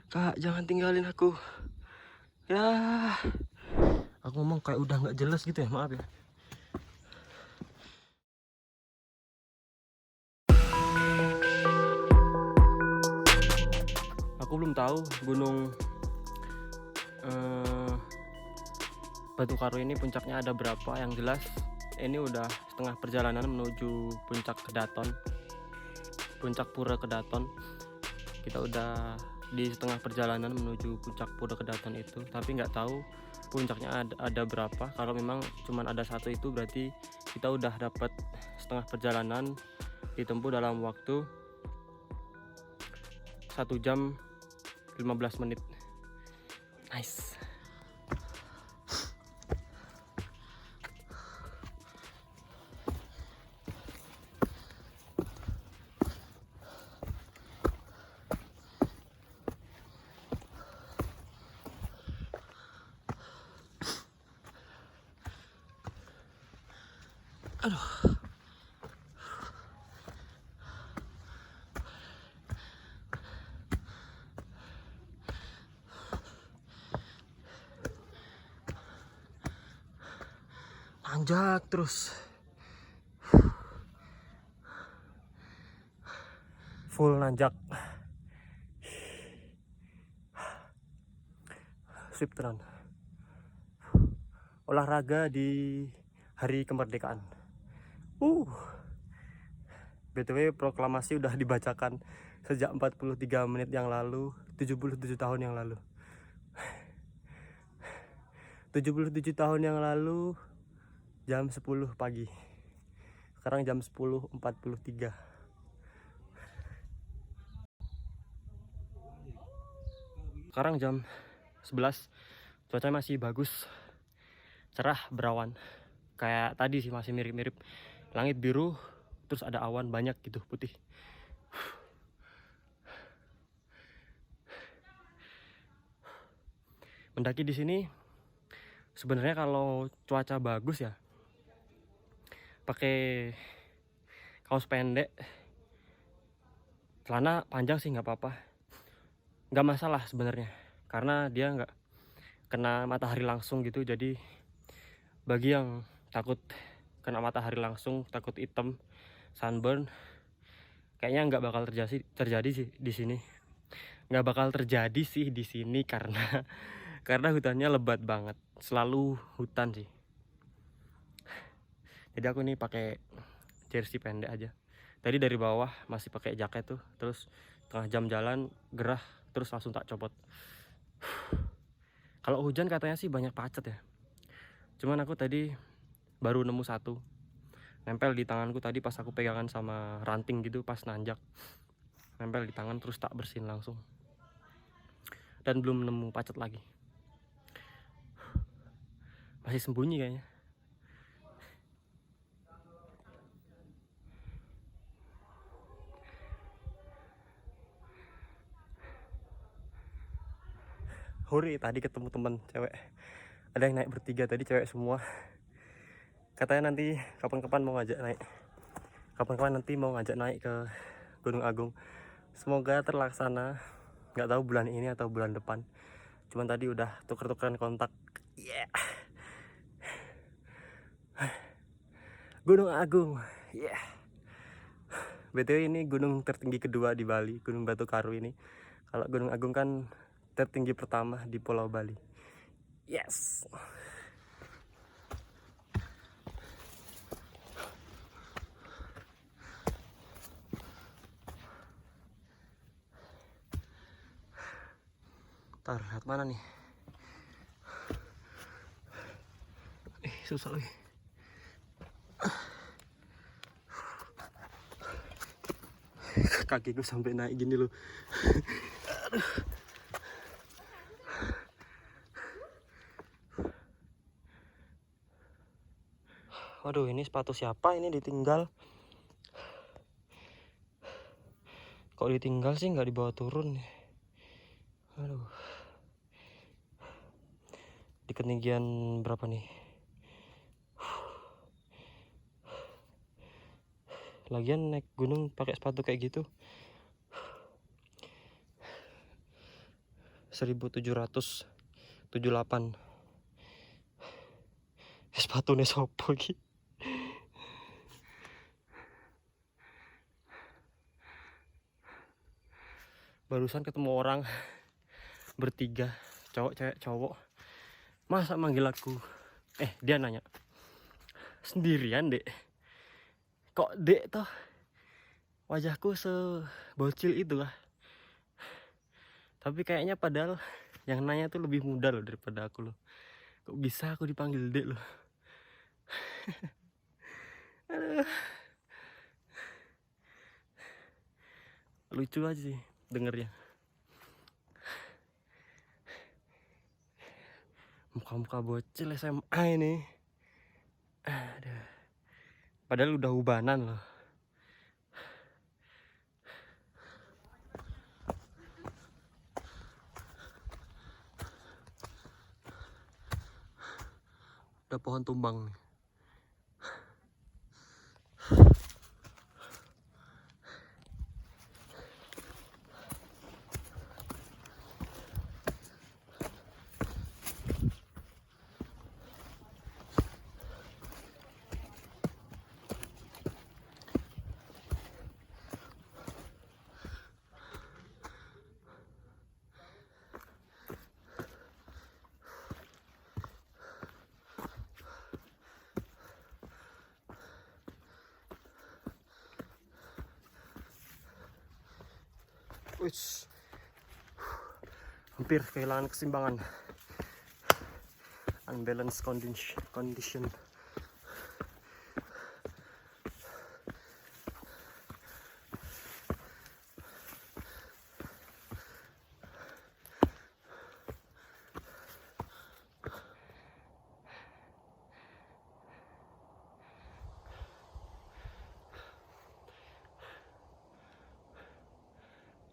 Kak, jangan tinggalin aku. Ya, aku ngomong kayak udah nggak jelas gitu ya, maaf ya. Aku belum tahu gunung Batu Karu ini puncaknya ada berapa. Yang jelas ini udah setengah perjalanan menuju puncak Kedaton, puncak Pura Kedaton. Kita udah di setengah perjalanan menuju puncak Pura Kedaton itu, tapi nggak tahu puncaknya ada berapa. Kalau memang cuma ada satu itu berarti kita udah dapat setengah perjalanan ditempuh dalam waktu 1 jam 15 menit. Nice. Aduh. Nanjak terus. Full nanjak. Sip tenan. Olahraga di hari kemerdekaan. BTW proklamasi udah dibacakan sejak 43 menit yang lalu, 77 tahun yang lalu. 77 tahun yang lalu jam 10 pagi. Sekarang jam 10.43. Sekarang jam 11. Cuacanya masih bagus. Cerah, berawan. Kayak tadi sih, masih mirip-mirip. Langit biru, terus ada awan banyak gitu, putih. Mendaki di sini sebenarnya kalau cuaca bagus ya, pakai kaos pendek, celana panjang sih nggak apa-apa, nggak masalah sebenarnya, karena dia nggak kena matahari langsung gitu. Jadi bagi yang takut kena matahari langsung, takut hitam, sunburn, kayaknya nggak bakal terjadi sih di sini. Nggak bakal terjadi sih di sini karena hutannya lebat banget, selalu hutan sih. Jadi aku nih pakai jersey pendek aja. Tadi dari bawah masih pakai jaket tuh, terus tengah jam jalan gerah, terus langsung tak copot. Kalau hujan katanya sih banyak pacet ya. Cuman aku tadi baru nemu satu, nempel di tanganku tadi pas aku pegangan sama ranting gitu pas nanjak. Nempel di tangan terus tak bersihin langsung. Dan belum nemu pacet lagi. Masih sembunyi kayaknya. Hore, tadi ketemu temen cewek. Ada yang naik bertiga tadi, cewek semua. Katanya nanti kapan-kapan mau ngajak naik. Kapan-kapan nanti mau ngajak naik ke Gunung Agung. Semoga terlaksana. Nggak tahu bulan ini atau bulan depan. Cuman tadi udah tuker-tukeran kontak. Yeah. Gunung Agung. Yeah. BTW ini gunung tertinggi kedua di Bali, Gunung Batu Karu ini. Kalau Gunung Agung kan tertinggi pertama di Pulau Bali. Yes. Ntar lihat mana nih. Susah lagi. Kakiku sampai naik gini loh. Aduh. Waduh, ini sepatu siapa ini ditinggal? Kok ditinggal sih, nggak dibawa turun? Aduh. Di ketinggian berapa nih? Lagian naik gunung pakai sepatu kayak gitu 1778. Sepatunya sopo iki. Barusan ketemu orang bertiga, cowok cewek cowok, masa manggil aku, dia nanya, sendirian dek, kok dek toh wajahku sebocil itu lah. Tapi kayaknya padahal yang nanya tuh lebih muda loh daripada aku loh. Kok bisa aku dipanggil dek loh. Aduh. Lucu aja sih dengernya. Muka-muka bocil SMA ini. Aduh. Padahal udah ubanan loh. Ada pohon tumbang nih. Wih, hampir kehilangan keseimbangan. Unbalanced condition.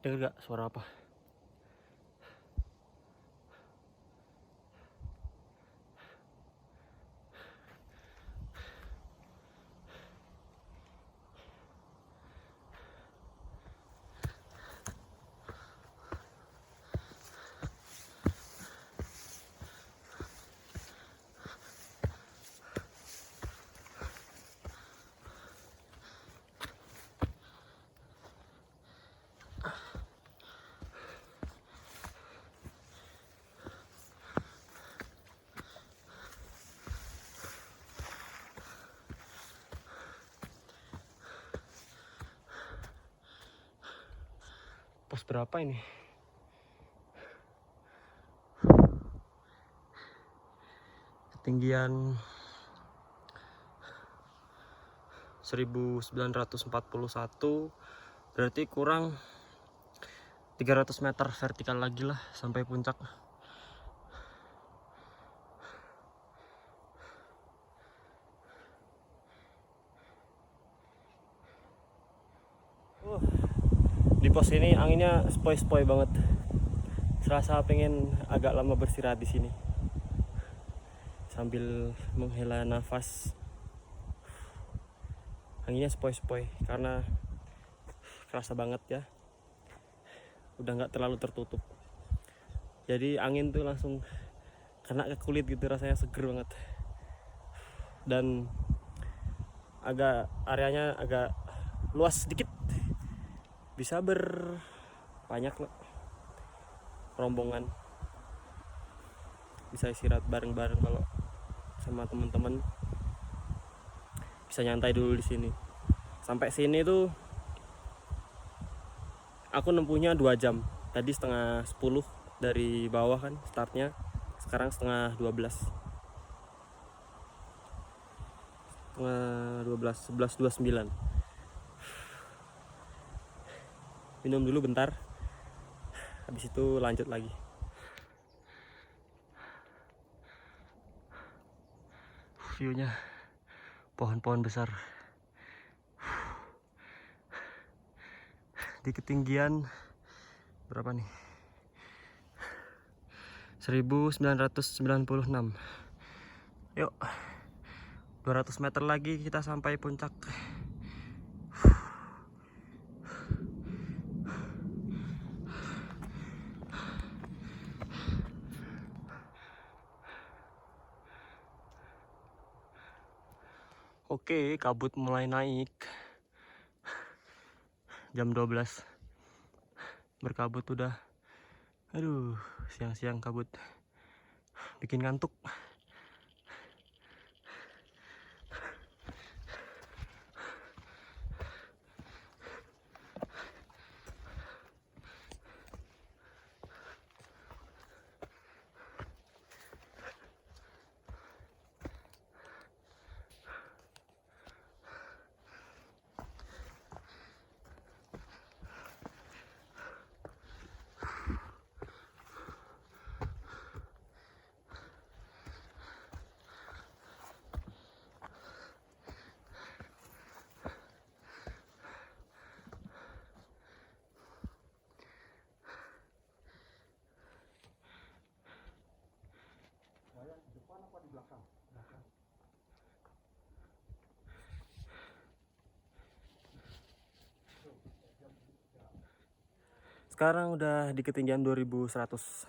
Dengar gak suara apa? Pos berapa ini? Ketinggian 1941, berarti kurang 300 meter vertikal lagi lah sampai puncak. Di pos ini anginnya spoi-spoi banget. Serasa pengen agak lama beristirahat di sini sambil menghela nafas. Anginnya spoi-spoi karena kerasa banget ya. Udah nggak terlalu tertutup. Jadi angin tuh langsung kena ke kulit gitu, rasanya seger banget. Dan areanya agak luas sedikit. Bisa banyak rombongan, bisa istirahat bareng-bareng kalau sama teman-teman, bisa nyantai dulu di sini. Sampai sini tuh aku nempuhnya 2 jam. Tadi setengah 10 dari bawah kan startnya, sekarang setengah 12. Setengah 12, 11.29. Minum dulu bentar, habis itu lanjut lagi. View-nya pohon-pohon besar di ketinggian berapa nih? 1996. Yuk, 200 meter lagi kita sampai puncak. Oke, kabut mulai naik. Jam 12. Berkabut udah. Aduh, siang-siang kabut. Bikin ngantuk. Sekarang udah di ketinggian 2100.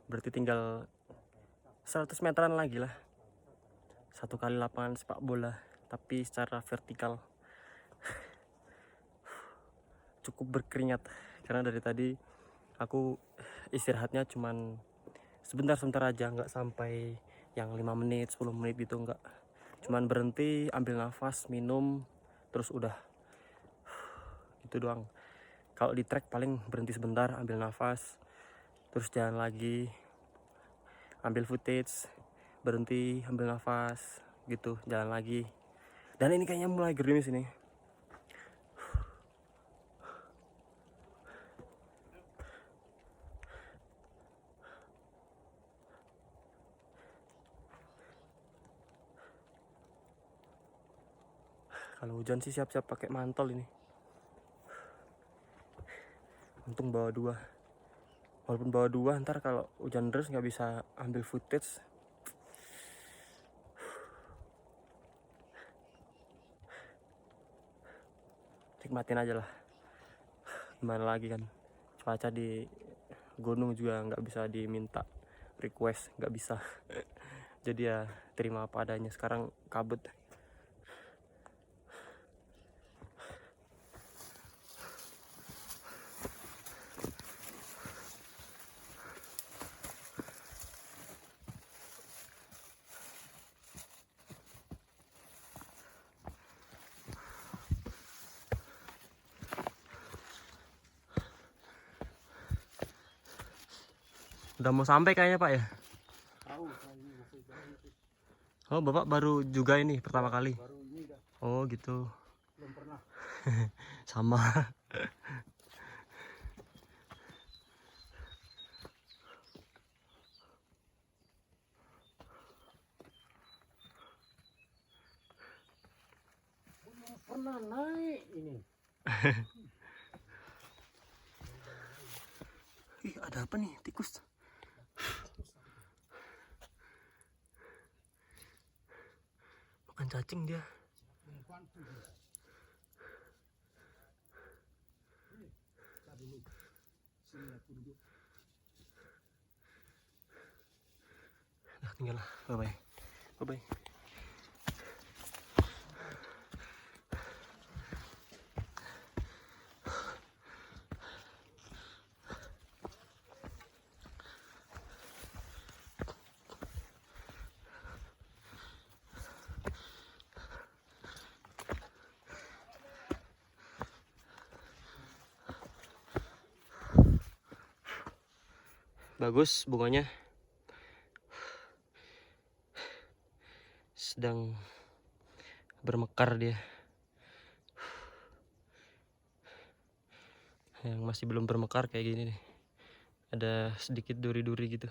Berarti tinggal 100 meteran lagi lah. 1 kali lapangan sepak bola, tapi secara vertikal. Cukup berkeringat karena dari tadi aku istirahatnya cuman sebentar-sebentar aja, nggak sampai yang 5 menit 10 menit gitu, nggak. Cuman berhenti, ambil nafas, minum, terus udah gitu doang. Kalau di trek paling berhenti sebentar, ambil nafas, terus jalan lagi, ambil footage, berhenti, ambil nafas, gitu, jalan lagi. Dan ini kayaknya mulai gerimis ini. Kalau hujan sih siap-siap pakai mantel ini. Untung bawa 2. Walaupun bawa 2, ntar kalau hujan deras nggak bisa ambil footage. Nikmatin aja lah. Gimana lagi kan, cuaca di gunung juga nggak bisa diminta request, nggak bisa. Jadi ya terima apa adanya. Sekarang kabut. Udah mau sampai kayaknya Pak ya? Oh, Bapak baru juga ini pertama kali? Oh gitu. Belum pernah. Sama. Belum pernah naik ini. Ih, ada apa nih? Tikus. Makan cacing dia. Nah, tinggal lah. Bye-bye. Bye-bye. Bagus bunganya. Sedang bermekar dia. Yang masih belum bermekar kayak gini nih, ada sedikit duri-duri gitu.